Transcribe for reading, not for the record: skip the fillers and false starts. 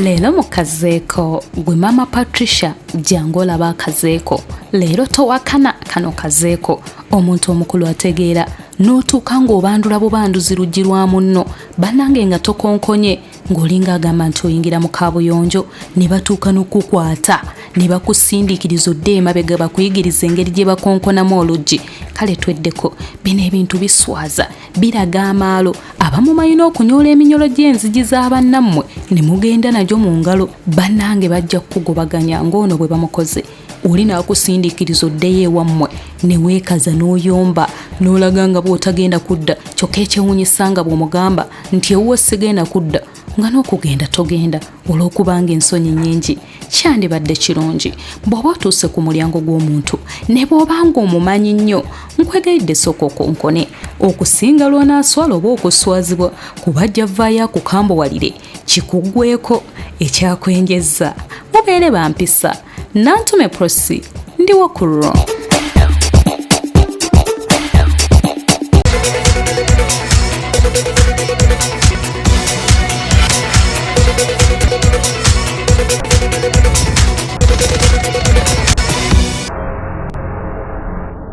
Leero mu kazeeko gwe Mama Patricia jangu olaba akazeeko. Leero towakana kano kazeeko. Omuntu omukulu ategeera n'otuuka ng'obandula bubanduzi luggi lwa munno bannange nga tokonkonye ng'olinga agamba nti oyingira mu kaabuyonjo ne batuuka n'okukwata ne bakusindiikiriza odde emabega bakuyigiriza engeri gye bakonkonamu oluggi. Kale tweddeko bino ebintu biswaza biraga amaalo abamu balina okunyoola eminyolo gy'enzigi z'abannammwe ne mugenda nagyo mu ngalo bannange bajja kukugobaganya ng'ono bwe bamukoze. Oli n'akusindiikiriza oddeyo ewammwe ne weekaza n'oyomba n'olaga nga bw'otagenda kudda kyokka ekyewuunyisa nga bw'omugamba nti ewuwo sigenda kudda nga n'okugenda togenda olw'okubanga ensonyi nnyingi. Kyandibadde kirungi bw'oba otuuse ku mulyango gw'omuntu ne bw'obanga omumanyi nnyo nkwegayidde sooka okonkone okusinga lw'onaaswala oba okuswazibwa kuba ajja vaayo akukambuwalire kikuggweeko ekyakwenjezza. Mubeere bampisa. Nantume Prosi ndi Wakurro.